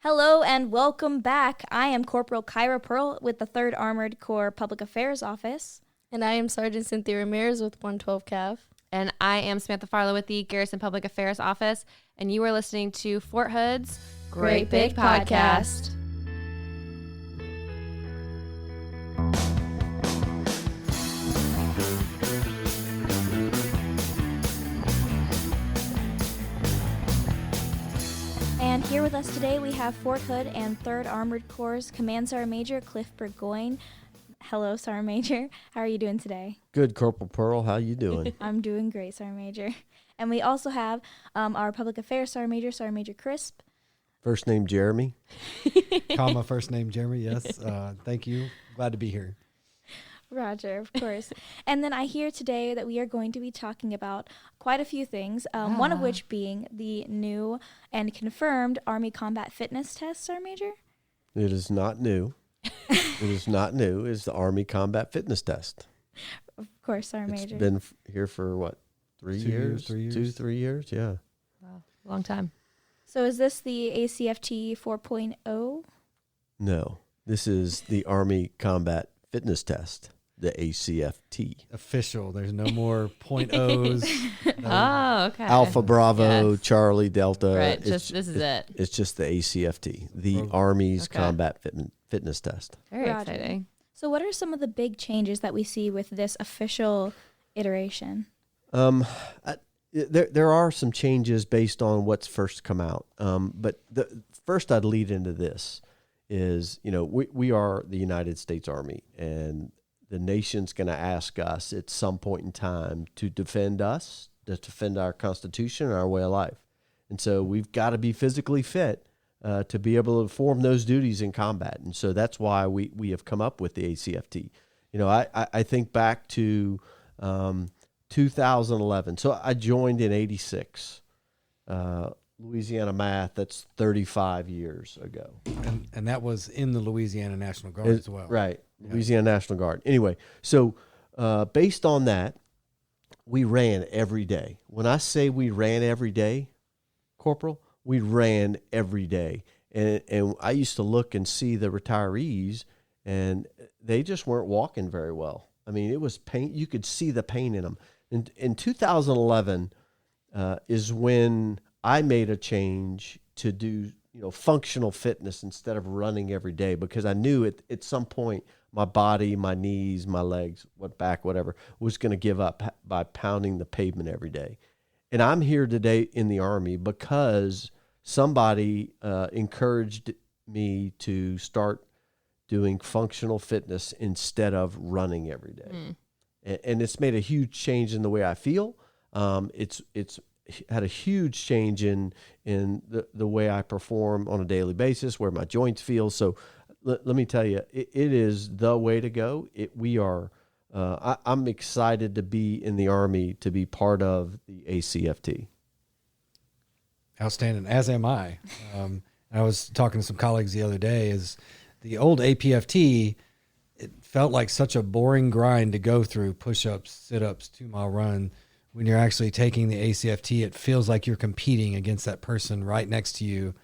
Hello and welcome back. I am Corporal Kyra Pearl with the 3rd Armored Corps Public Affairs Office. And I am Sergeant Cynthia Ramirez with 112 Cav. And I am Samantha Farlow with the Garrison Public Affairs Office. And you are listening to Fort Hood's Great Big Podcast. And here with us today we have Fort Hood and 3rd Armored Corps Command Sergeant Major Cliff Burgoyne. Hello, Sergeant Major. How are you doing today? Good, Corporal Pearl. How you doing? I'm doing great, Sergeant Major. And we also have our Public Affairs Sergeant Major Crisp. First name Jeremy. Comma, first name Jeremy, yes. Thank you. Glad to be here. Roger, of course. And then I hear today that we are going to be talking about quite a few things, one of which being the new and confirmed Army Combat Fitness Test, Sergeant Major? It is not new. It is not new. It's the Army Combat Fitness Test. Of course, Sergeant Major. It's been here for what, 3 years? 3 years. 2-3 years, yeah. Wow, long time. So is this the ACFT 4.0? No, this is the Army Combat Fitness Test, the ACFT. Official. There's no more .0s. Oh, okay. Alpha, Bravo, Yes. Charlie, Delta. Right, this is it. It's just the ACFT, the Army's Okay. Combat Fitness Test. Very Roger. exciting. So what are some of the big changes that we see with this official iteration? There are some changes based on what's first come out. But first I'd lead into this is, we are the United States Army, and the nation's going to ask us at some point in time to defend us, to defend our Constitution and our way of life. And so we've got to be physically fit to be able to perform those duties in combat. And so that's why we have come up with the ACFT. I think back to 2011. So I joined in 86. Louisiana math, that's 35 years ago. And that was in the Louisiana National Guard as well. Right, Yeah. Louisiana National Guard. Anyway, so based on that, we ran every day. When I say we ran every day, Corporal, we ran every day. And I used to look and see the retirees, and they just weren't walking very well. I mean, it was pain. You could see the pain in them. In 2011 is when I made a change to do, functional fitness instead of running every day, because I knew at some point my body, my knees, my legs, back, whatever, was going to give up by pounding the pavement every day. And I'm here today in the Army because somebody encouraged me to start doing functional fitness instead of running every day. And it's made a huge change in the way I feel. It's had a huge change in the way I perform on a daily basis, where my joints feel. So let me tell you, it is the way to go. I'm excited to be in the Army, to be part of the ACFT. Outstanding, as am I. I was talking to some colleagues the other day, is the old APFT, it felt like such a boring grind to go through, push-ups, sit-ups, 2-mile run. When you're actually taking the ACFT, it feels like you're competing against that person right next to you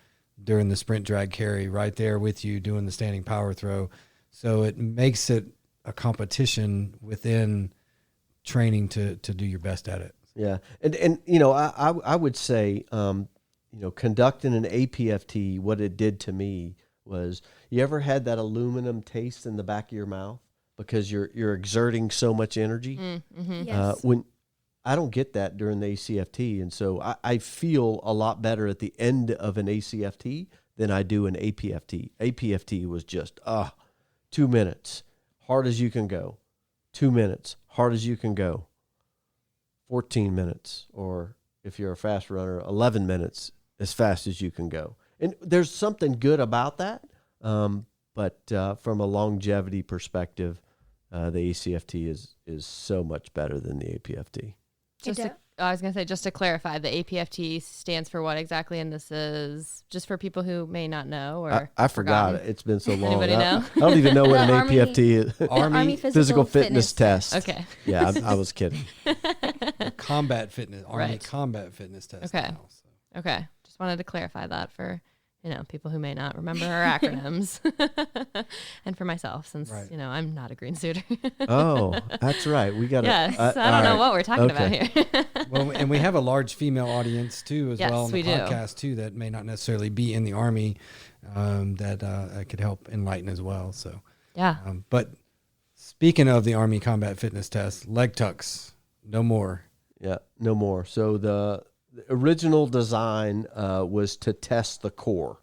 during the sprint drag carry, right there with you doing the standing power throw. So it makes it a competition within training to do your best at it. Yeah. And I would say, conducting an APFT, what it did to me was, you ever had that aluminum taste in the back of your mouth because you're exerting so much energy? Mm-hmm. Yes. When I don't get that during the ACFT, and so I feel a lot better at the end of an ACFT than I do an APFT. APFT was just 2 minutes, hard as you can go. 2 minutes, hard as you can go. 14 minutes, or if you're a fast runner, 11 minutes, as fast as you can go. And there's something good about that, but from a longevity perspective, the ACFT is so much better than the APFT. I was going to say, just to clarify, the APFT stands for what exactly? And this is just for people who may not know, or I forgot it. It's been so long. Anybody know? I don't even know what an Army- APFT is. Army Physical Fitness Test. Okay. Yeah, I was kidding. Combat fitness, Army Right. Combat Fitness Test. Okay. Now, so. Okay. Just wanted to clarify that for people who may not remember our acronyms, and for myself, since Right. I'm not a green suiter. Oh, that's right. We got to. Yes, I don't know what we're talking about here. Well, and we have a large female audience too, as Yes, well, on the we do. podcast too, that may not necessarily be in the Army, that could help enlighten as well. So, Yeah. but speaking of the Army combat fitness test, leg tucks, no more. Yeah, no more. So the original design was to test the core,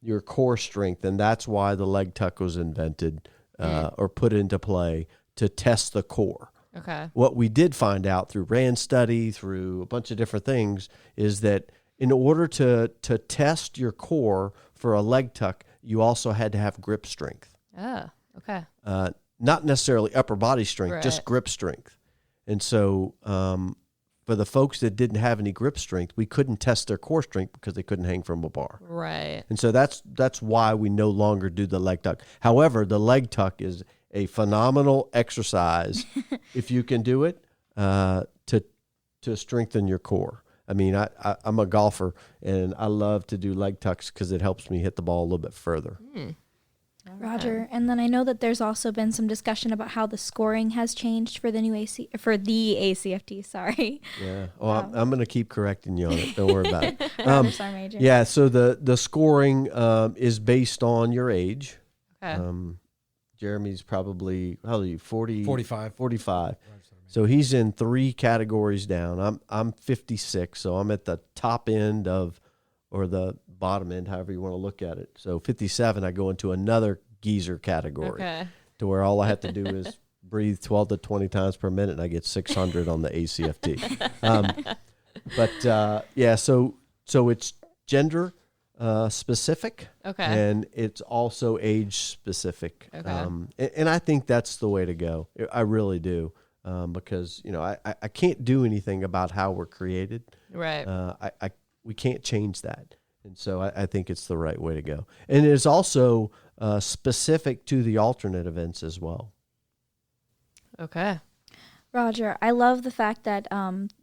your core strength, and that's why the leg tuck was invented or put into play to test the core. Okay. What we did find out through RAND study, through a bunch of different things, is that in order to test your core for a leg tuck, you also had to have grip strength. Oh, okay. Not necessarily upper body strength, just Right. grip strength. And so for the folks that didn't have any grip strength, we couldn't test their core strength because they couldn't hang from a bar. Right. And so that's why we no longer do the leg tuck. However, the leg tuck is a phenomenal exercise if you can do it to strengthen your core. I mean, I'm a golfer, and I love to do leg tucks because it helps me hit the ball a little bit further. Roger. And then I know that there's also been some discussion about how the scoring has changed for the new ACFT. Sorry. Yeah. Oh, I'm going to keep correcting you on it. Don't worry about it. Roger, Sergeant Major. Yeah. So the scoring is based on your age. Okay. Jeremy's probably, how old are you? 45. 45. So he's in 3 categories down. I'm 56, so I'm at the top end or the bottom end, however you want to look at it. So 57, I go into another geezer category Okay. to where all I have to do is breathe 12 to 20 times per minute, and I get 600 on the ACFT. So it's gender specific. Okay. And it's also age specific. Okay. And I think that's the way to go. I really do. Because, I can't do anything about how we're created. Right. We can't change that. And so I think it's the right way to go. And it's also specific to the alternate events as well. Okay. Roger, I love the fact that,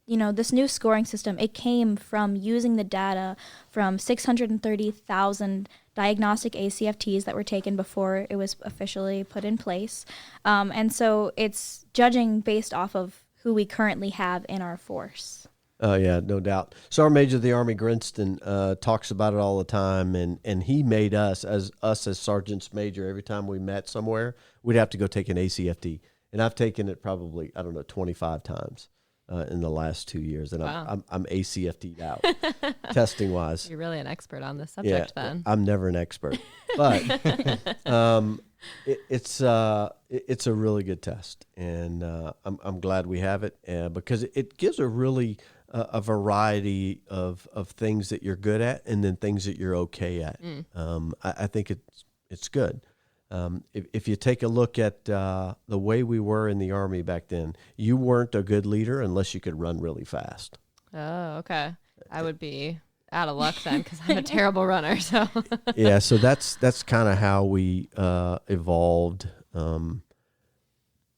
this new scoring system, it came from using the data from 630,000 diagnostic ACFTs that were taken before it was officially put in place. And so it's judging based off of who we currently have in our force. Oh, yeah, no doubt. Sergeant Major of the Army Grinston talks about it all the time, and he made us as Sergeants Major, every time we met somewhere, we'd have to go take an ACFT. And I've taken it probably, 25 times in the last 2 years, and Wow. I'm ACFT'd out, testing-wise. You're really an expert on this subject then. I'm never an expert, but it's a really good test, and I'm glad we have it because it gives a really a variety of things that you're good at and then things that you're okay at. I think it's good. If you take a look at the way we were in the Army back then, you weren't a good leader unless you could run really fast. Oh, okay. I would be out of luck then because I'm a terrible runner. So Yeah, so that's kind of how we evolved from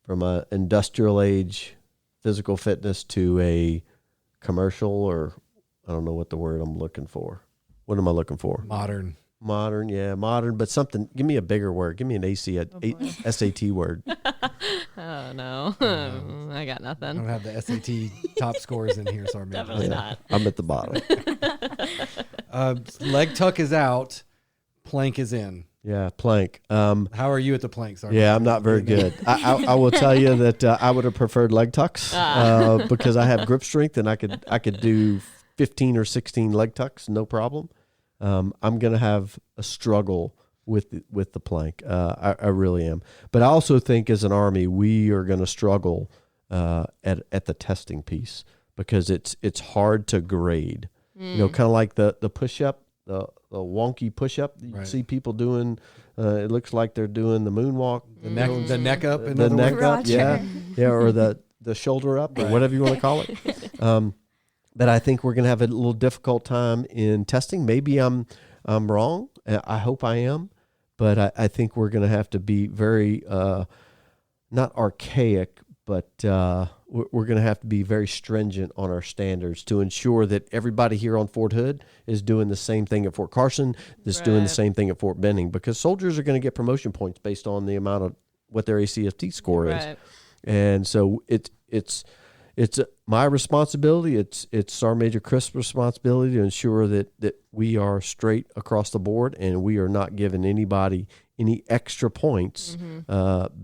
an industrial age physical fitness to a commercial, or I don't know what the word I'm looking for. What am I looking for? Modern. Modern, yeah, modern, but something. Give me a bigger word. Give me an SAT word. oh no, I got I nothing. don't have the SAT top scores in here, sorry. Definitely not. I'm at the bottom. Leg tuck is out. Plank is in. Yeah, plank. How are you at the plank, Sergeant? Yeah, I'm not very good. I will tell you that I would have preferred leg tucks because I have grip strength and I could do 15 or 16 leg tucks, no problem. I'm going to have a struggle with the plank. I really am. But I also think as an Army, we are going to struggle at the testing piece because it's hard to grade. Kind of like the push-up, the wonky push-up that you see people doing. It looks like they're doing the moonwalk. The neck up. In The other neck words? up, Roger. yeah, or the shoulder up, or whatever you want to call it. But I think we're going to have a little difficult time in testing. Maybe I'm wrong. I hope I am, but I think we're going to have to be very not archaic, but we're going to have to be very stringent on our standards to ensure that everybody here on Fort Hood is doing the same thing at Fort Carson, that's doing the same thing at Fort Benning, because soldiers are going to get promotion points based on the amount of what their ACFT score is. And so it's my responsibility. It's Sergeant Major Crisp's responsibility to ensure that we are straight across the board and we are not giving anybody any extra points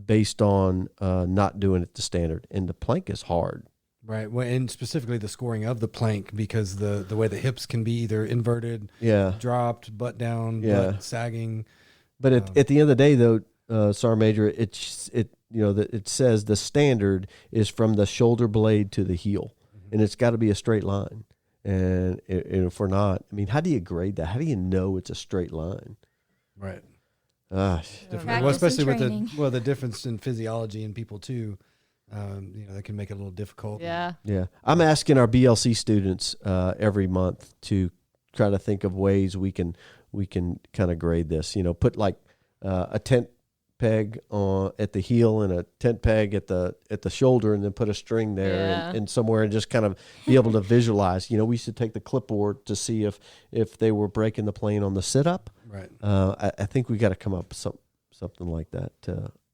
based on not doing it to standard. And the plank is hard. Right. Well, and specifically the scoring of the plank, because the way the hips can be either inverted, dropped, butt down, butt sagging. But at the end of the day, though, Sergeant Major, it says the standard is from the shoulder blade to the heel, and it's got to be a straight line. And if we're not, I mean, how do you grade that? How do you know it's a straight line? Right. Well, especially with the difference in physiology in people too. That can make it a little difficult. Yeah. I'm asking our BLC students every month to try to think of ways we can kind of grade this. Put like a tent peg at the heel and a tent peg at the shoulder, and then put a string there and somewhere, and just kind of be able to visualize. We used to take the clipboard to see if they were breaking the plane on the sit up. Right. I think we got to come up with something like that,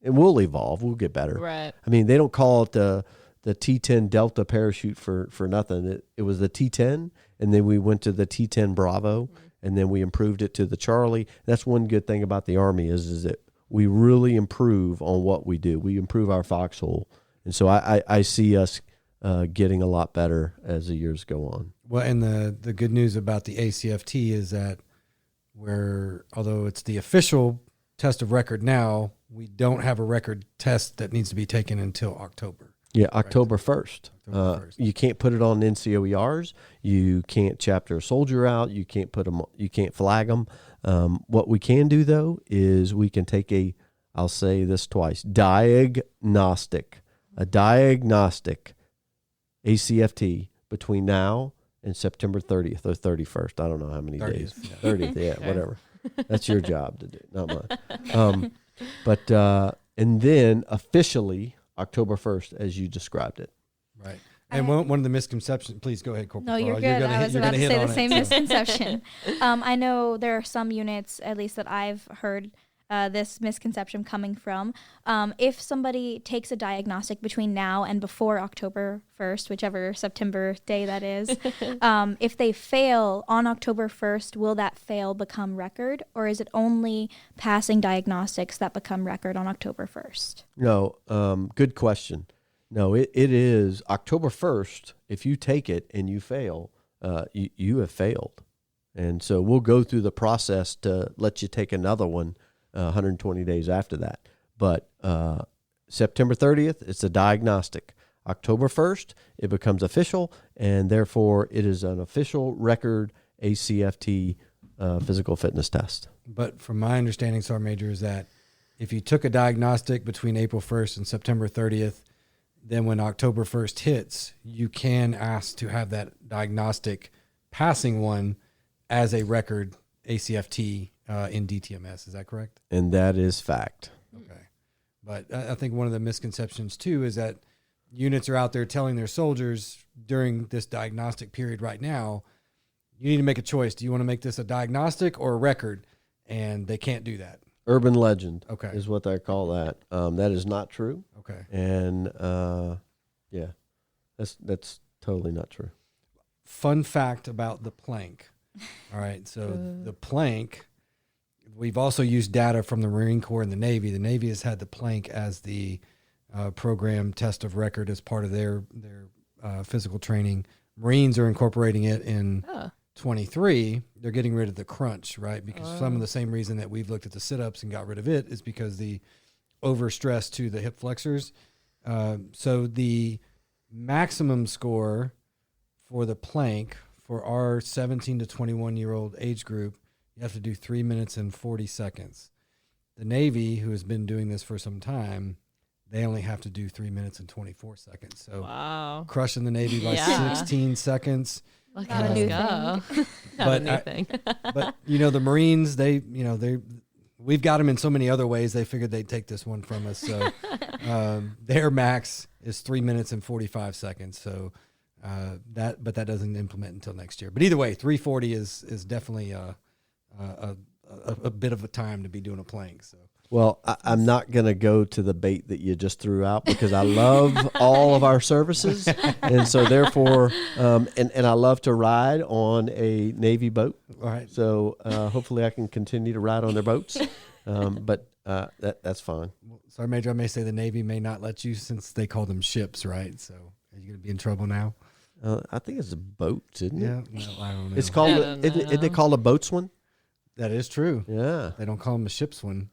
and we'll evolve. We'll get better. Right. I mean, they don't call it the T10 Delta parachute for nothing. It was the T10, and then we went to the T10 Bravo, and then we improved it to the Charlie. That's one good thing about the Army is that we really improve on what we do. We improve our foxhole. And so I see us getting a lot better as the years go on. Well, and the good news about the ACFT is that although it's the official test of record now, we don't have a record test that needs to be taken until October. Yeah, October 1st. You can't put it on NCOERs. You can't chapter a soldier out. You can't you can't flag them. What we can do, though, is we can take I'll say this twice, diagnostic ACFT between now and September 30th or 31st. I don't know how many 30th, days. yeah. 30th, whatever. That's your job to do, not mine. And then officially October 1st, as you described it. Right. And one of the misconceptions, please go ahead, Corporal. No, you're Carl. good. I was about to say the same it, misconception. I know there are some units, at least that I've heard this misconception coming from. If somebody takes a diagnostic between now and before October 1st, whichever September day that is, if they fail on October 1st, will that fail become record? Or is it only passing diagnostics that become record on October 1st? No, good question. No, it is October 1st. If you take it and you fail, you have failed. And so we'll go through the process to let you take another one 120 days after that. But September 30th, it's a diagnostic. October 1st, it becomes official, and therefore it is an official record ACFT physical fitness test. But from my understanding, Sergeant Major, is that if you took a diagnostic between April 1st and September 30th, then when October 1st hits, you can ask to have that diagnostic passing one as a record ACFT in DTMS. Is that correct? And that is fact. Okay. But I think one of the misconceptions, too, is that units are out there telling their soldiers during this diagnostic period right now, you need to make a choice. Do you want to make this a diagnostic or a record? And they can't do that. Urban legend Okay. is what they call that. That is not true. Okay. And, that's totally not true. Fun fact about the plank. All right. So the plank, we've also used data from the Marine Corps and the Navy. The Navy has had the plank as the program test of record as part of their physical training. Marines are incorporating it in 23. They're getting rid of the crunch, right? Because some of the same reason that we've looked at the sit-ups and got rid of it is because the overstress to the hip flexors. So the maximum score for the plank for our 17 to 21-year-old age group, you have to do 3 minutes and 40 seconds. The Navy, who has been doing this for some time, they only have to do 3 minutes and 24 seconds. So crushing the Navy by 16 seconds. Look at us go. But the Marines, we've got them in so many other ways. They figured they'd take this one from us. So their max is 3 minutes and 45 seconds. So that doesn't implement until next year. But either way, 3:40 is definitely a bit of a time to be doing a plank. So. Well, I'm not going to go to the bait that you just threw out because I love all of our services. And so therefore, and I love to ride on a Navy boat. All right. So hopefully I can continue to ride on their boats. But that's fine. Sorry, Major, I may say the Navy may not let you since they call them ships, right? So are you going to be in trouble now? I think it's a boat, isn't it? Yeah, no, I don't know. It's called, isn't it called a boatswain? That is true. Yeah. They don't call them a ship's one.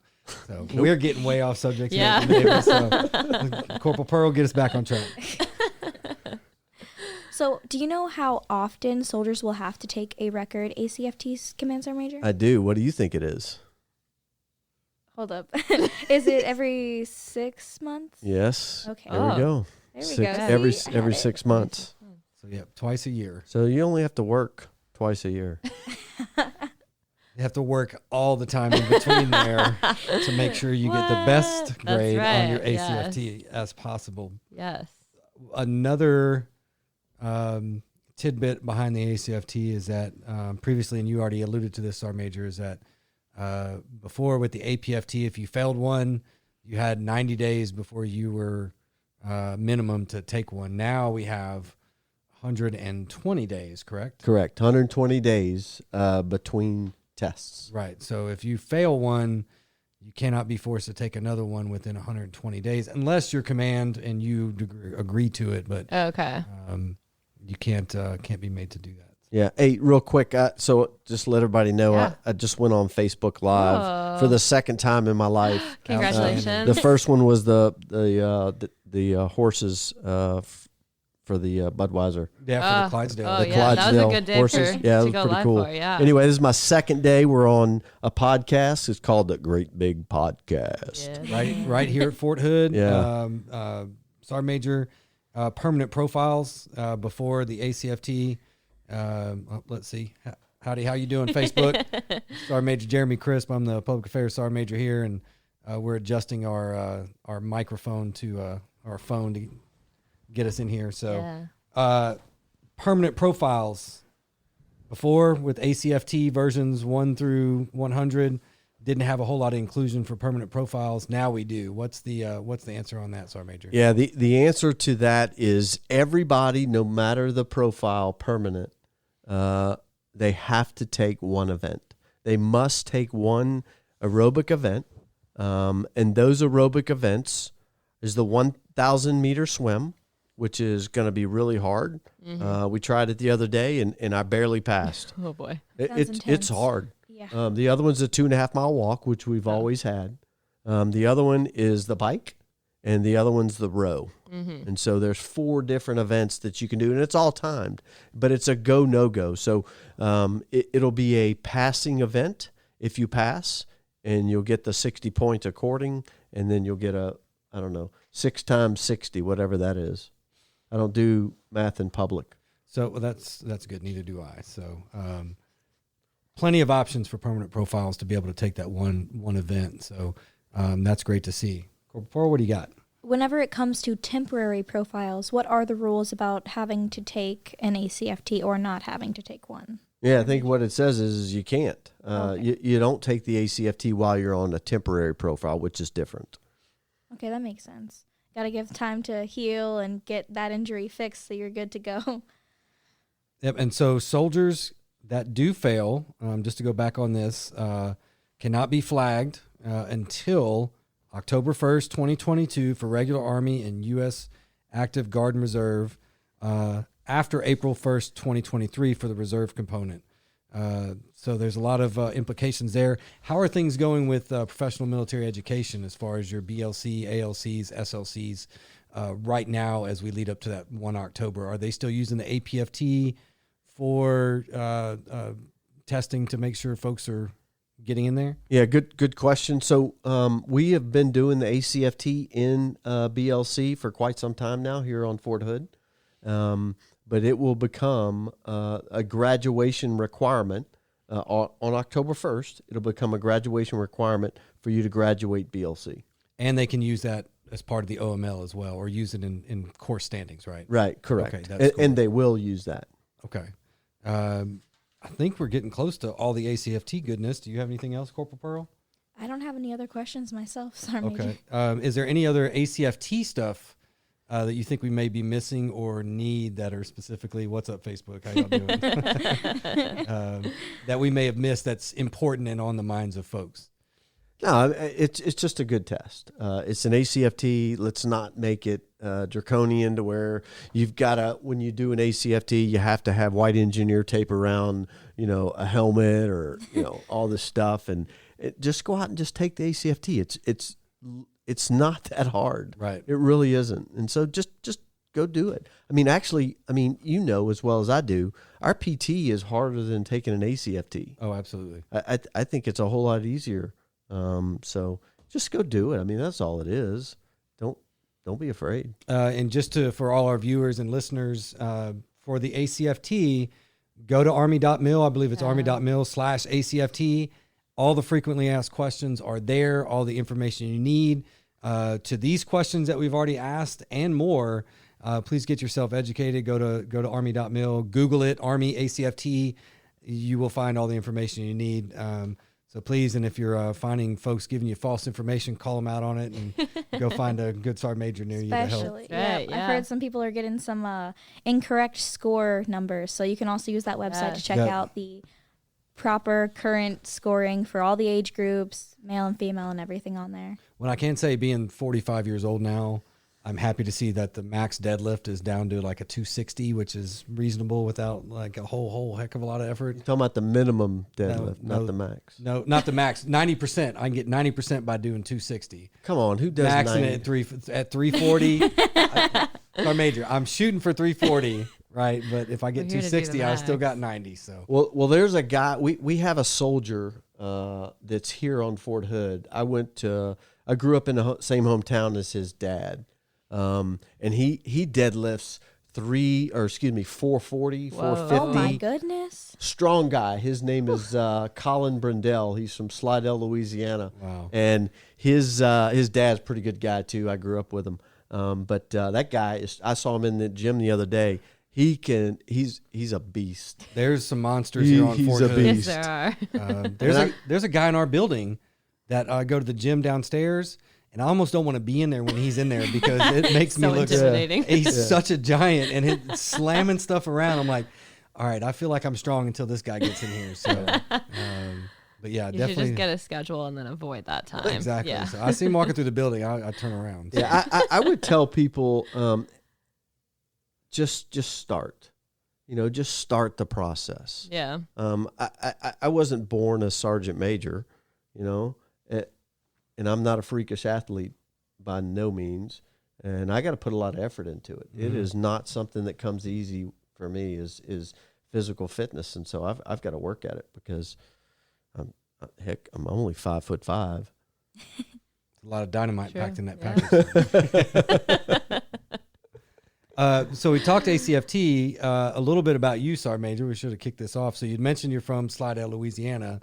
So we're getting way off subject here. Yeah. So, Corporal Pearl, get us back on track. So, do you know how often soldiers will have to take a record ACFT Command Sergeant Major? I do. What do you think it is? Hold up. Is it every 6 months? Yes. Okay. There we go. There we Six, go. Every See? I had it. 6 months. So yeah, twice a year. So you only have to work twice a year. You have to work all the time in between there to make sure you get the best That's grade on your right, ACFT as possible. Yes. Another tidbit behind the ACFT is that previously, and you already alluded to this, Sergeant Major, is that before with the APFT, if you failed one, you had 90 days before you were minimum to take one. Now we have 120 days, correct? Correct. 120 days between tests. Right. So if you fail one, you cannot be forced to take another one within 120 days unless your command and you agree to it. But Okay. you can't be made to do that. Yeah. Hey, real quick. So just let everybody know, Yeah. I just went on Facebook Live for the second time in my life. Congratulations. The first one was the horses for the Budweiser. Yeah, for the Clydesdale. Oh, The yeah. That was a Clydesdale good day horses. for, Yeah, it to was go pretty live cool. for. Yeah. Anyway, this is my second day. We're on a podcast. It's called the Great Big Podcast. Yeah. Right here at Fort Hood. Yeah. Sergeant Major, permanent profiles before the ACFT. Let's see. Howdy, how you doing, Facebook? Sergeant Major Jeremy Crisp. I'm the Public Affairs Sergeant Major here, and we're adjusting our microphone to our phone to get us in here. So, permanent profiles before with ACFT versions 1 through 100 didn't have a whole lot of inclusion for permanent profiles. Now we do. What's the answer on that, Sergeant Major? Yeah, the answer to that is everybody, no matter the profile, permanent, they have to take one event. They must take one aerobic event, and those aerobic events is the 1,000 meter swim, which is going to be really hard. Mm-hmm. We tried it the other day, and I barely passed. Oh boy. Sounds It's intense. hard. Yeah. The other one's a 2.5 mile walk, which we've always had. The other one is the bike, and the other one's the row. Mm-hmm. And so there's 4 different events that you can do, and it's all timed, but it's a go, no go. So it'll be a passing event if you pass, and you'll get the 60 points according, and then you'll get 6 times 60, whatever that is. I don't do math in public. So that's good. Neither do I. So plenty of options for permanent profiles to be able to take that one event. So that's great to see. Corporal, what do you got? Whenever it comes to temporary profiles, what are the rules about having to take an ACFT or not having to take one? Yeah, I think what it says is you can't. Okay. You don't take the ACFT while you're on a temporary profile, which is different. Okay, that makes sense. Got to give time to heal and get that injury fixed so you're good to go. Yep. And so soldiers that do fail, just to go back on this, cannot be flagged until October 1st, 2022 for regular Army and U.S. Active Guard and Reserve, after April 1st, 2023 for the reserve component. So there's a lot of implications there. How are things going with professional military education as far as your BLC, ALCs, SLCs right now as we lead up to that 1 October? Are they still using the APFT for testing to make sure folks are getting in there? Yeah, good question. So we have been doing the ACFT in BLC for quite some time now here on Fort Hood, but it will become a graduation requirement on October 1st, it'll become a graduation requirement for you to graduate BLC. And they can use that as part of the OML as well, or use it in course standings, right? Right, correct. Okay, that's cool. And they will use that. Okay. I think we're getting close to all the ACFT goodness. Do you have anything else, Corporal Pearl? I don't have any other questions myself, Sergeant Major. Okay. Is there any other ACFT stuff that you think we may be missing or need that are specifically, what's up, Facebook? How y'all doing? That we may have missed that's important and on the minds of folks? No, it's just a good test. It's an ACFT. Let's not make it draconian to where you've got to, when you do an ACFT, you have to have white engineer tape around, a helmet or, all this stuff. And just go out and just take the ACFT. It's not that hard. Right. It really isn't. And so just go do it. Actually, as well as I do, our PT is harder than taking an ACFT. Oh, absolutely. I think it's a whole lot easier. So just go do it. That's all it is. Don't be afraid. And just for all our viewers and listeners, for the ACFT, go to army.mil. I believe it's army.mil/ACFT. All the frequently asked questions are there. All the information you need to these questions that we've already asked and more. Please get yourself educated. Go to army.mil. Google it, Army ACFT. You will find all the information you need. So please, and if you're finding folks giving you false information, call them out on it and go find a good sergeant major near you to help. Especially, yeah. I've heard some people are getting some incorrect score numbers, so you can also use that website to check out the proper current scoring for all the age groups, male and female, and everything on there. Well, I can say, being 45 years old now, I'm happy to see that the max deadlift is down to like a 260, which is reasonable without like a whole heck of a lot of effort. You're talking about the minimum deadlift, not the max. No, not the max. 90%. I can get 90% by doing 260. Come on, who does maxing it at 340? Our major, I'm shooting for 340, right? But if I get 260, I still got 90. So well, there's a guy. We have a soldier that's here on Fort Hood. I grew up in the same hometown as his dad. And he deadlifts 440, Whoa. 450. Oh my goodness. Strong guy. His name is Colin Brindell. He's from Slidell, Louisiana. Wow. And his dad's a pretty good guy too. I grew up with him. But that guy I saw him in the gym the other day. He's a beast. There's some monsters here on Fort Hood. Beast. Yes, there are. There's a guy in our building that go to the gym downstairs. And I almost don't want to be in there when he's in there because it makes me look intimidating. He's such a giant and he's slamming stuff around. I'm like, all right, I feel like I'm strong until this guy gets in here. So, but yeah, You definitely. should just get a schedule and then avoid that time. Exactly. Yeah. So I see him walking through the building. I turn around. So. Yeah, I would tell people just start. Just start the process. Yeah. I wasn't born a sergeant major, and I'm not a freakish athlete by no means, and I got to put a lot of effort into it. Mm-hmm. It is not something that comes easy for me. Is physical fitness, and so I've got to work at it because I'm only 5'5". A lot of dynamite packed in that package. So we talked ACFT, a little bit about you, Sergeant Major. We should have kicked this off. So you'd mentioned you're from Slidell, Louisiana.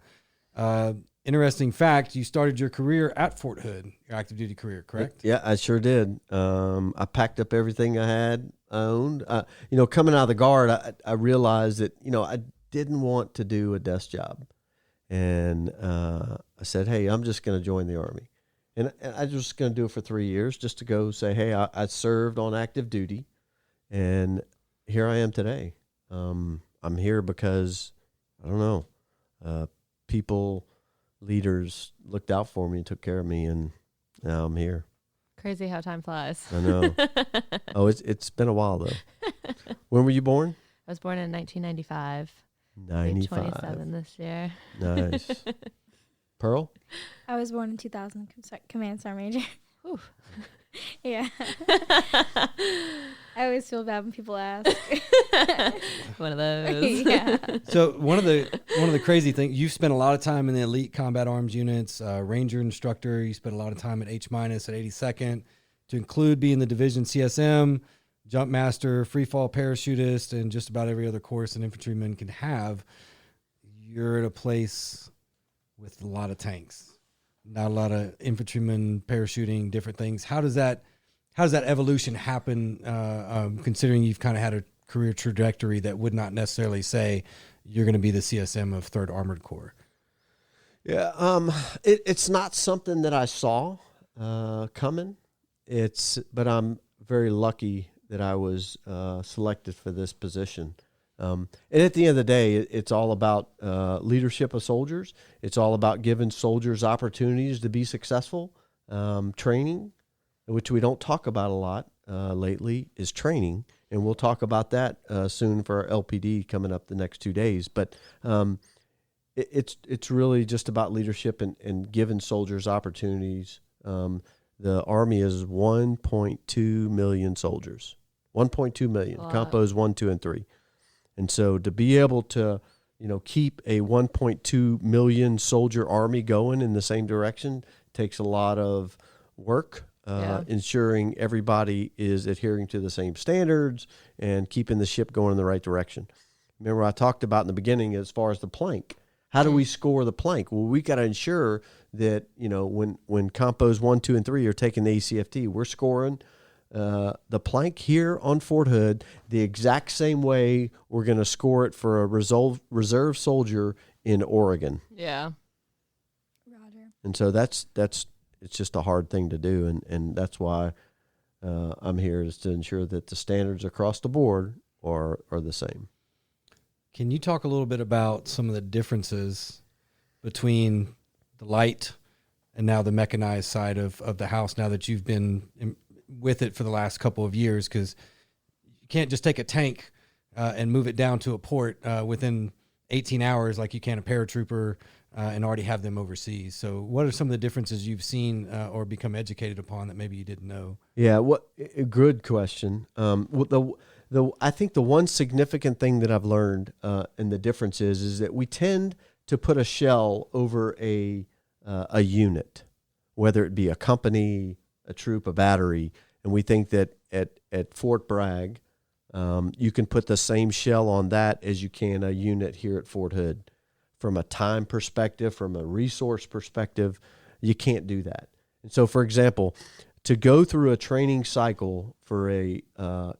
Interesting fact, you started your career at Fort Hood, your active duty career, correct? Yeah, I sure did. I packed up everything I owned. Coming out of the Guard, I realized that, I didn't want to do a desk job. And I said, hey, I'm just going to join the Army. And I was just going to do it for 3 years just to go say, hey, I served on active duty. And here I am today. I'm here because, I don't know, leaders looked out for me and took care of me, and now I'm here. Crazy how time flies. I know. It's been a while though. When were you born? I was born in 1995. 95. 27 this year. Nice. Pearl? I was born in 2000, Command Sergeant Major. Yeah. I always feel bad when people ask. One of those. Yeah. So one of the crazy things, you've spent a lot of time in the elite combat arms units, Ranger instructor. You spent a lot of time at H- at 82nd, to include being the division CSM, jump master, free fall parachutist, and just about every other course an infantryman can have. you're at a place with a lot of tanks, not a lot of infantrymen parachuting, different things. How does that evolution happen, considering you've kind of had a career trajectory that would not necessarily say you're going to be the CSM of 3rd Armored Corps? Yeah, it's not something that I saw coming. But I'm very lucky that I was selected for this position. And at the end of the day, it's all about leadership of soldiers. It's all about giving soldiers opportunities to be successful. Training, which we don't talk about a lot lately, is training. And we'll talk about that soon for our LPD coming up the next 2 days. But it's really just about leadership and giving soldiers opportunities. The Army is 1.2 million soldiers. 1.2 million. Compos 1, 2, and 3. And so to be able to, keep a 1.2 million soldier Army going in the same direction takes a lot of work. Ensuring everybody is adhering to the same standards and keeping the ship going in the right direction. Remember, I talked about in the beginning as far as the plank. How do we score the plank? Well, we got to ensure that, when Compos 1, 2, and 3 are taking the ACFT, we're scoring the plank here on Fort Hood the exact same way we're going to score it for a reserve soldier in Oregon. Yeah. Roger. And so it's just a hard thing to do, and that's why I'm here, is to ensure that the standards across the board are the same. Can you talk a little bit about some of the differences between the light and now the mechanized side of the house, now that you've been with it for the last couple of years? Because you can't just take a tank and move it down to a port within 18 hours like you can a paratrooper and already have them overseas. So what are some of the differences you've seen or become educated upon that maybe you didn't know? Yeah, a good question. I think the one significant thing that I've learned and the difference is that we tend to put a shell over a unit, whether it be a company, a troop, a battery, and we think that at Fort Bragg, you can put the same shell on that as you can a unit here at Fort Hood. From a time perspective, from a resource perspective, you can't do that. And so, for example, to go through a training cycle for a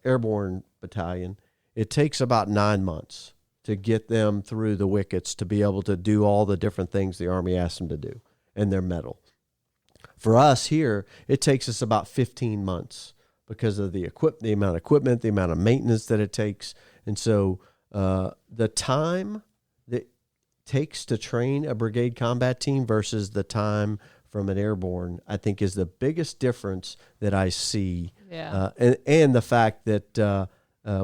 airborne battalion, it takes about 9 months to get them through the wickets to be able to do all the different things the Army asks them to do, and their medal. For us here, it takes us about 15 months because of the amount of equipment, the amount of maintenance that it takes. And so the time that takes to train a brigade combat team versus the time from an airborne, I think, is the biggest difference that I see. Yeah. And the fact that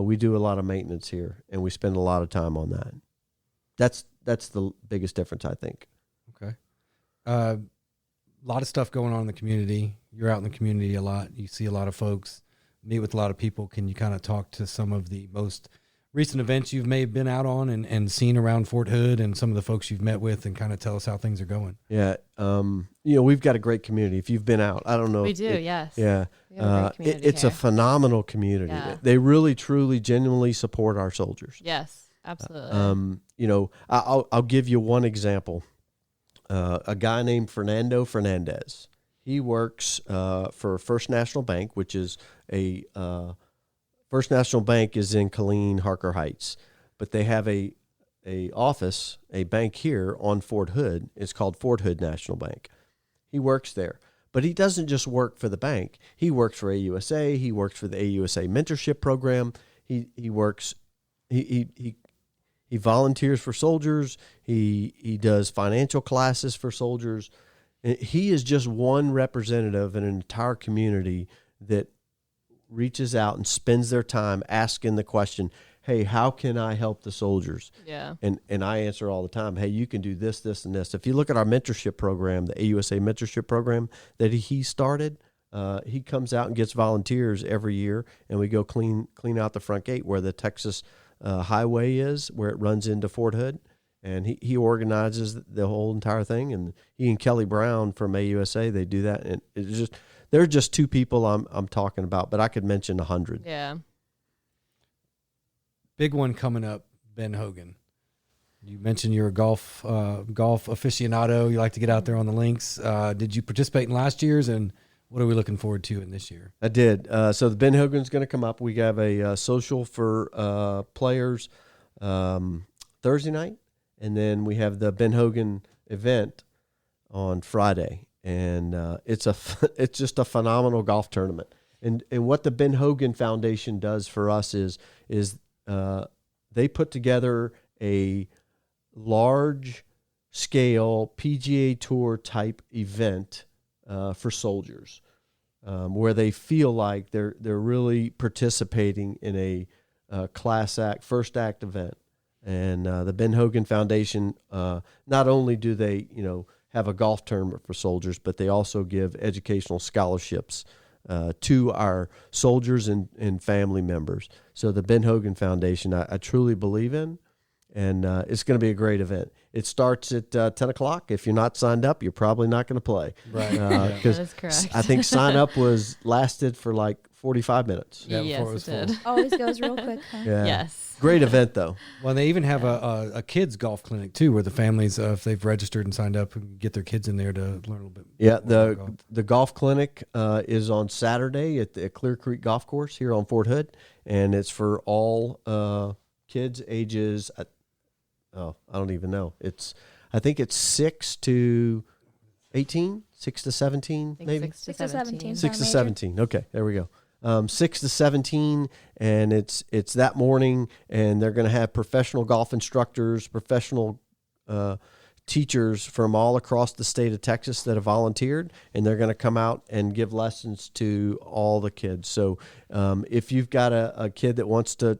we do a lot of maintenance here and we spend a lot of time on that. That's the biggest difference, I think. Okay. A lot of stuff going on in the community. You're out in the community a lot. You see a lot of folks, meet with a lot of people. Can you kind of talk to some of the most recent events you've may have been out on and seen around Fort Hood and some of the folks you've met with, and kind of tell us how things are going? Yeah. We've got a great community. If you've been out, I don't know. We do, yes. Yeah. We have a great community it's here. a phenomenal community. Yeah. They really, truly, genuinely support our soldiers. Yes, absolutely. I'll give you one example. A guy named Fernando Fernandez. He works for First National Bank, which is First National Bank is in Killeen, Harker Heights, but they have a office, a bank here on Fort Hood. It's called Fort Hood National Bank. He works there, but he doesn't just work for the bank. He works for AUSA. He works for the AUSA mentorship program. He works. He volunteers for soldiers. He does financial classes for soldiers. He is just one representative in an entire community that reaches out and spends their time asking the question, hey, how can I help the soldiers? Yeah. And I answer all the time, hey, you can do this, this, and this. If you look at our mentorship program, the AUSA mentorship program that he started, he comes out and gets volunteers every year, and we go clean out the front gate where the Texas highway is, where it runs into Fort Hood. And he organizes the whole entire thing. And he and Kelly Brown from AUSA, they do that. And it's just, they're just two people I'm talking about, but I could mention 100. Yeah. Big one coming up, Ben Hogan. You mentioned you're a golf aficionado. You like to get out there on the links. Did you participate in last year's, and what are we looking forward to in this year? I did. So the Ben Hogan's going to come up. We have a social for players Thursday night, and then we have the Ben Hogan event on Friday, and it's just a phenomenal golf tournament. And what the Ben Hogan Foundation does for us is they put together a large scale PGA Tour type event for soldiers, where they feel like they're really participating in a class act, first act event. And the Ben Hogan Foundation, not only do they have a golf tournament for soldiers, but they also give educational scholarships to our soldiers and family members. So the Ben Hogan Foundation, I truly believe in, and it's going to be a great event. It starts at 10 o'clock. If you're not signed up, you're probably not going to play. Right. That is correct. I think sign up lasted for like 45 minutes. Yeah, Yes, before it was it did. full. Always goes real quick, huh? Yeah. Yes. Great event, though. Well, they even have a kids golf clinic too, where the families, if they've registered and signed up, can get their kids in there to learn a little bit. Yeah, more about golf. the golf clinic is on Saturday at the Clear Creek Golf Course here on Fort Hood, and it's for all kids ages. I don't even know. I think it's 6 to 18, 6 to 17, maybe 6 to 6 to 17. 6 to Major. 17. Okay, there we go. 6 to 17, and it's that morning, and they're going to have professional golf instructors, professional teachers from all across the state of Texas that have volunteered, and they're going to come out and give lessons to all the kids. So if you've got a kid that wants to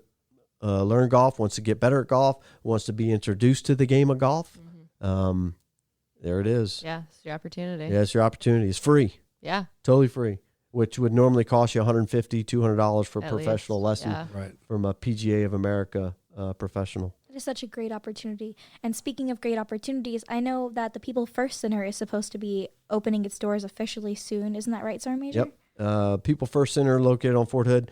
learn golf, wants to get better at golf, wants to be introduced to the game of golf, there it is. Yeah, it's your opportunity. Yeah, it's your opportunity. It's free, Yeah. totally free, which would normally cost you $150, $200 for a At professional least. lesson Yeah. Right. from a PGA of America professional. It is such a great opportunity. And speaking of great opportunities, I know that the People First Center is supposed to be opening its doors officially soon. Isn't that right, Sergeant Major? Yep. People First Center, located on Fort Hood,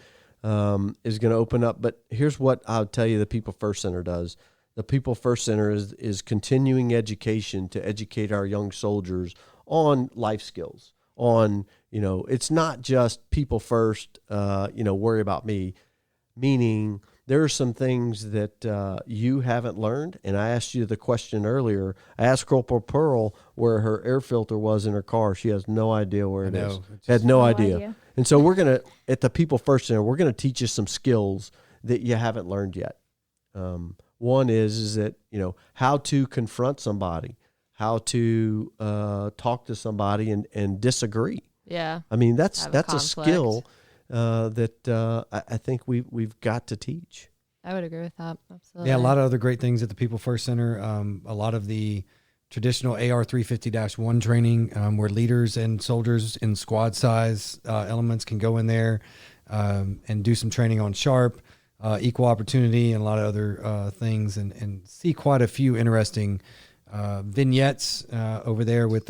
is going to open up. But here's what I'll tell you the People First Center does. The People First Center is continuing education to educate our young soldiers on life skills. On, it's not just people first, worry about me, meaning there are some things that you haven't learned. And I asked you the question earlier. I asked Corporal Pearl where her air filter was in her car. She has no idea where it is. Had no idea. And so we're going to, at the People First Center, we're going to teach you some skills that you haven't learned yet. One is that, how to confront somebody, how to talk to somebody and disagree. Yeah. I mean, that's Have a a skill that I think we've got to teach. I would agree with that. Absolutely. Yeah, a lot of other great things at the People First Center. A lot of the traditional AR 350-1 training, where leaders and soldiers in squad size elements can go in there and do some training on sharp, equal opportunity, and a lot of other things, and see quite a few interesting vignettes over there with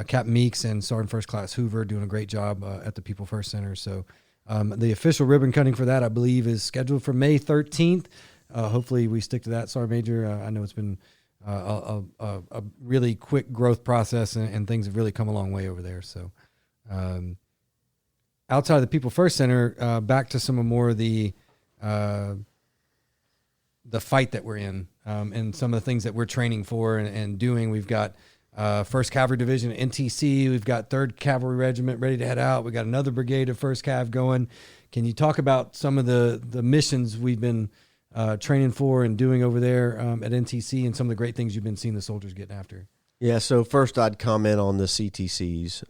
Captain Meeks and Sergeant First Class Hoover doing a great job at the People First Center. So the official ribbon cutting for that, I believe, is scheduled for May 13th. Hopefully we stick to that, Sergeant Major. I know it's been a really quick growth process, and things have really come a long way over there. So outside of the People First Center, back to some of more of the fight that we're in, and some of the things that we're training for and doing. We've got 1st Cavalry Division, NTC. We've got 3rd Cavalry Regiment ready to head out. We got another brigade of 1st Cav going. Can you talk about some of the missions we've been training for and doing over there at NTC, and some of the great things you've been seeing the soldiers getting after? Yeah, so first I'd comment on the CTCs,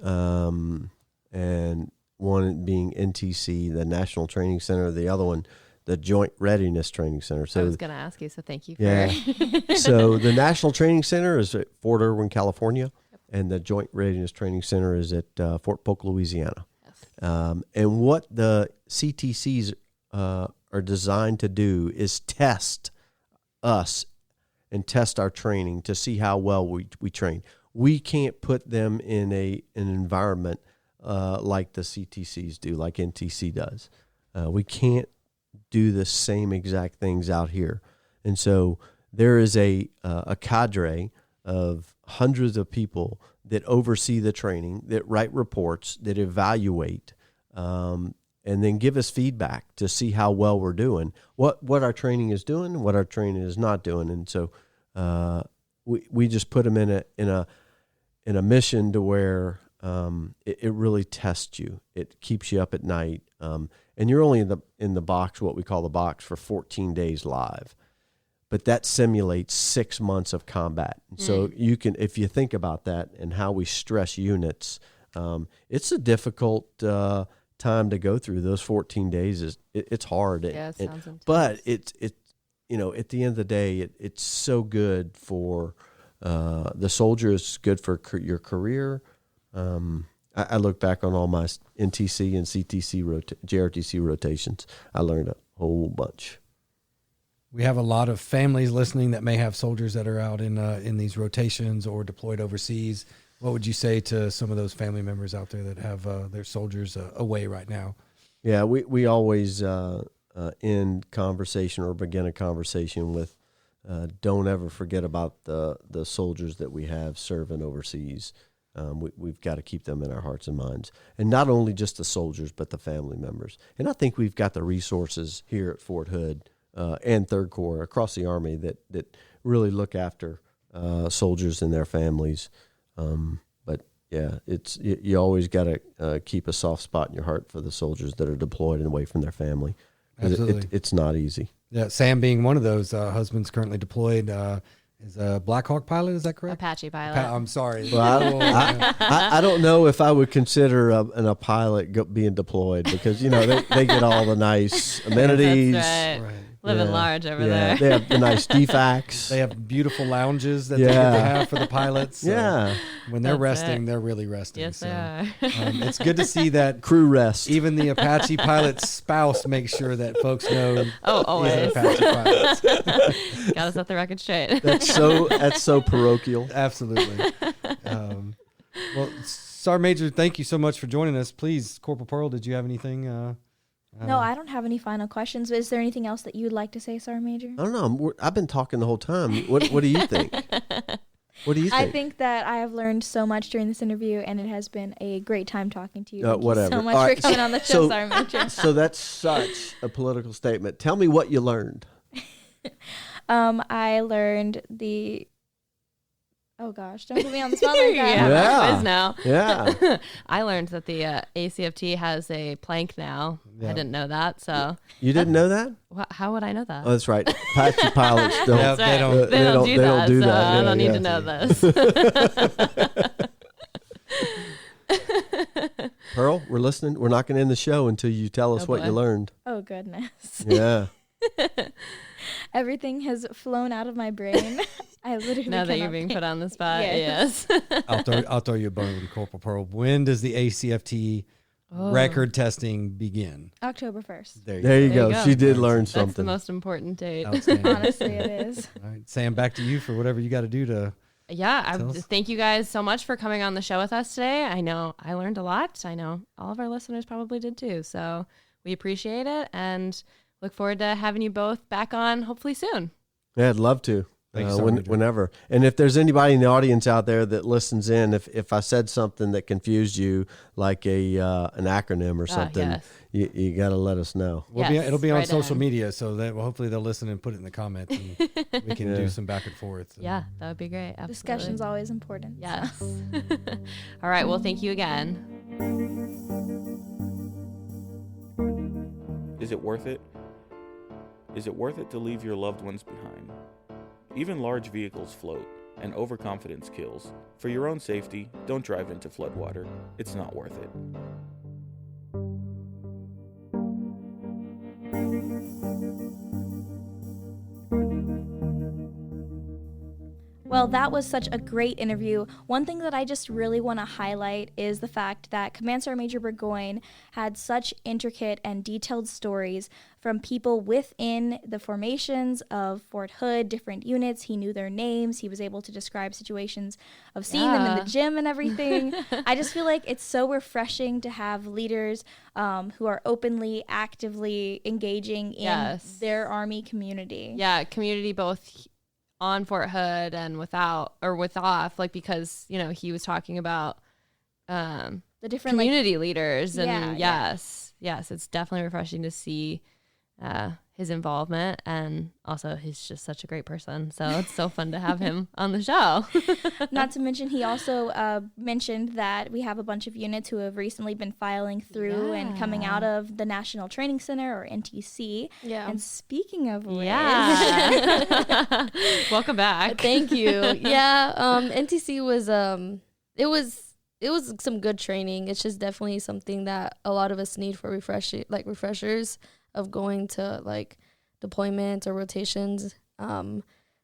and one being NTC, the National Training Center, the other one, the Joint Readiness Training Center. So I was going to ask you, so thank you for yeah. So the National Training Center is at Fort Irwin, California, and the Joint Readiness Training Center is at Fort Polk, Louisiana. Yes. And what the CTCs are designed to do is test us and test our training to see how well we train. We can't put them in an environment like the CTCs do, like NTC does. We can't do the same exact things out here. And so there is a cadre of hundreds of people that oversee the training, that write reports, that evaluate, and then give us feedback to see how well we're doing, what our training is doing, what our training is not doing. And so we just put them in a mission to where it really tests you. It keeps you up at night, and you're only in the box, what we call the box, for 14 days live. But that simulates 6 months of combat. So you can, if you think about that and how we stress units, it's a difficult time to go through. Those 14 days it's hard. Yeah, it sounds intense. But it's at the end of the day, it's so good for the soldier. It's good for your career. I look back on all my NTC and CTC JRTC rotations. I learned a whole bunch. We have a lot of families listening that may have soldiers that are out in these rotations or deployed overseas. What would you say to some of those family members out there that have their soldiers away right now? Yeah, we always end conversation or begin a conversation with don't ever forget about the soldiers that we have serving overseas. We've got to keep them in our hearts and minds. And not only just the soldiers, but the family members. And I think we've got the resources here at Fort Hood and Third Corps across the Army that really look after soldiers and their families. But yeah, you always got to keep a soft spot in your heart for the soldiers that are deployed and away from their family. Absolutely. It's not easy. Yeah, Sam being one of those husbands currently deployed, is a Black Hawk pilot. Is that correct? Apache pilot. I'm sorry. Well, I don't know if I would consider a pilot being deployed because they get all the nice amenities. That's right. Right. Living large over there. They have the nice DFACs. They have beautiful lounges that they get to have for the pilots. So Yeah. when they're That's resting, it. they're really resting. Yes, so, they are. it's good to see that Crew rest. even the Apache pilot's spouse makes sure that folks know Oh, he's always. an Apache pilot. Got to set the record straight. That's so parochial. Absolutely. Well, Sergeant Major, thank you so much for joining us. Please, Corporal Pearl, did you have anything? No, I don't have any final questions. But is there anything else that you would like to say, Sergeant Major? I don't know. I've been talking the whole time. What do you think? What do you think? I think that I have learned so much during this interview, and it has been a great time talking to you. Thank you whatever. so much All for right, coming on the show, Sergeant Major. So that's such a political statement. Tell me what you learned. I learned the... Oh, gosh. Don't put me on the spot like that. Yeah. Quiz now. Yeah. I learned that the ACFT has a plank now. Yeah. I didn't know that. So You didn't know that? how would I know that? Oh, that's right. Apache pilots don't. Yeah, That's right. don't- They don't do that. do So that. I Yeah, don't need yeah. to know this. Pearl, we're listening. We're not going to end the show until you tell us Oh, what boy. you learned. Oh, goodness. Yeah. Everything has flown out of my brain. I literally Now that you're cannot being think. put on the spot. Yes. Yes. I'll throw you a bone, Corporal Pearl. When does the ACFT record testing begin? October 1st. There you There you There go. you go. She did learn That's the something. most important date. Outstanding. Honestly, it is. All right, Sam, back to you for whatever you got to do to. Yeah, Tell us. thank you guys so much for coming on the show with us today. I know I learned a lot. I know all of our listeners probably did too. So we appreciate it and look forward to having you both back on hopefully soon. Yeah, I'd love to. Thank you so much. Whenever. And if there's anybody in the audience out there that listens in, if I said something that confused you, like an acronym or something, yes. you got to let us know. Yes, It'll be on right social on. media, so that hopefully they'll listen and put it in the comments, and we can do some back and forth. Yeah, that would be great. Absolutely. Discussion's always important. Yes. All right. Well, thank you again. Is it worth it? Is it worth it to leave your loved ones behind? Even large vehicles float, and overconfidence kills. For your own safety, don't drive into floodwater. It's not worth it. Well, that was such a great interview. One thing that I just really want to highlight is the fact that Command Sergeant Major Burgoyne had such intricate and detailed stories from people within the formations of Fort Hood, different units. He knew their names. He was able to describe situations of seeing them in Yeah. the gym and everything. I just feel like it's so refreshing to have leaders who are openly, actively engaging in Yes. their Army community. Yeah, community both on Fort Hood and with off, like, because, you know, he was talking about The different community leaders. And Yeah, yes, it's definitely refreshing to see his involvement, and also he's just such a great person, so it's so fun to have him on the show. Not to mention, he also mentioned that we have a bunch of units who have recently been filing through and coming out of the National Training Center, or NTC. Yeah. And speaking of which, Welcome back. Thank you. Yeah. NTC was it was some good training. It's just definitely something that a lot of us need for refreshers of going to like deployments or rotations.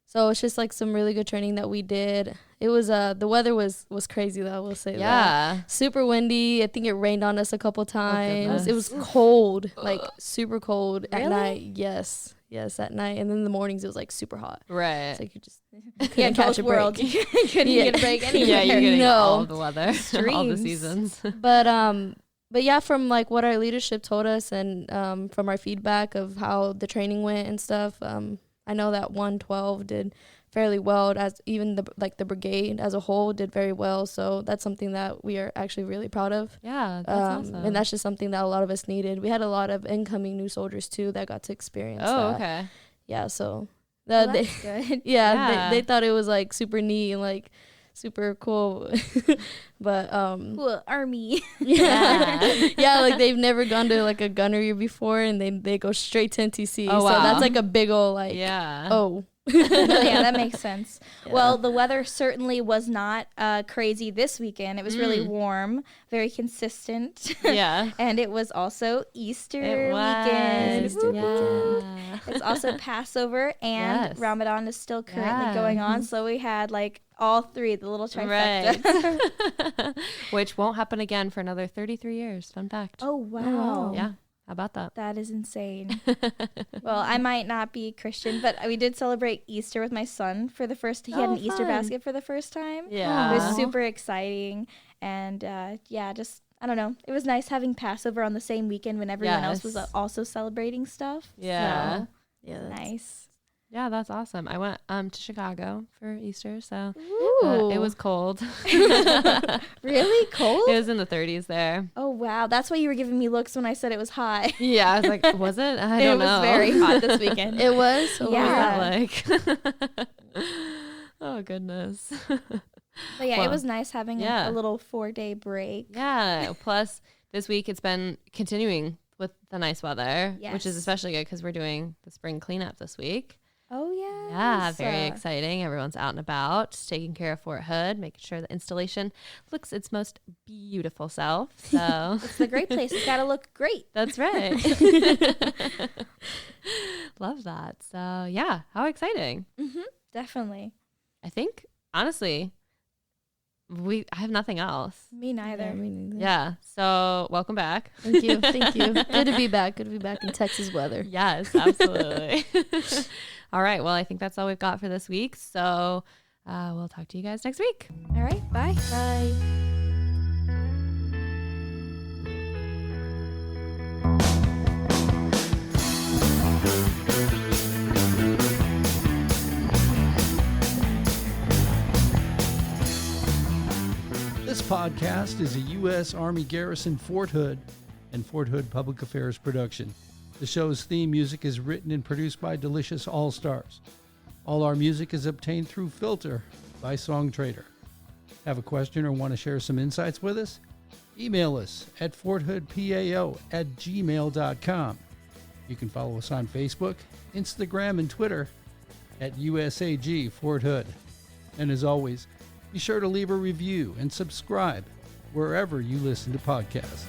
So it's just like some really good training that we did. It was the weather was crazy though, I will say that. Super windy. I think it rained on us a couple times. It was cold, like super cold at night. Yes, at night. And then in the mornings it was like super hot. Right. It's like you just couldn't catch a break. You couldn't get a break anywhere. Yeah, you're getting No. all of the weather, all the seasons. But yeah, from like what our leadership told us and from our feedback of how the training went and stuff, I know that 112 did fairly well, as even the brigade as a whole did very well. So that's something that we are actually really proud of. Yeah, that's awesome. And that's just something that a lot of us needed. We had a lot of incoming new soldiers too that got to experience that. Oh, okay. Yeah, so Well, that's good. They thought it was like super neat and like super cool. But Cool Army. yeah, like they've never gone to like a gunnery before, and they go straight to NTC. Oh, wow. So that's like a big old like oh. Yeah, that makes sense. Yeah. Well, the weather certainly was not crazy this weekend. It was really warm, very consistent. Yeah. And it was also Easter It weekend. was. Whoop, Yeah. whoop. It's also Passover, and Yes. Ramadan is still currently Yeah. going on. So we had like all three, the little trifecta. Right. Which won't happen again for another 33 years. Fun fact. Oh, wow. Yeah. How about that? That is insane. Well, I might not be Christian, but we did celebrate Easter with my son for the first. He had an Easter fun. basket for the first time. Yeah. It was super exciting, and just I don't know. It was nice having Passover on the same weekend when everyone else was Yes. Also celebrating stuff. Yeah. So, Yeah, that's nice. Yeah, that's awesome. I went to Chicago for Easter, so Ooh. it was cold. Really cold? It was in the 30s there. Oh wow, that's why you were giving me looks when I said it was hot. Yeah, I was like, was it? I don't know. It was very hot this weekend. It was. What Yeah. was it like? Oh goodness. But yeah, Well, it was nice having yeah. a little 4-day break. Yeah. Plus, this week it's been continuing with the nice weather, which is Yes. especially good because we're doing the spring cleanup this week. Oh yeah. Yeah, very exciting. Everyone's out and about, taking care of Fort Hood, making sure the installation looks its most beautiful self. So It's a great place. It's got to look great. that's right. Love that. So yeah, how exciting. Definitely. I think, honestly, I have nothing else. Me neither. Yeah, me neither. Yeah. So welcome back. Thank you. Thank you. Good to be back. Good to be back in Texas weather. Yes, absolutely. All right. Well, I think that's all we've got for this week. So we'll talk to you guys next week. All right. Bye. Bye. This podcast is a U.S. Army Garrison Fort Hood and Fort Hood Public Affairs production. The show's theme music is written and produced by Delicious All Stars. All our music is obtained through Filter by Song Trader. Have a question or want to share some insights with us? Email us at forthoodpao@gmail.com. You can follow us on Facebook, Instagram, and Twitter at USAG Fort Hood. And as always, be sure to leave a review and subscribe wherever you listen to podcasts.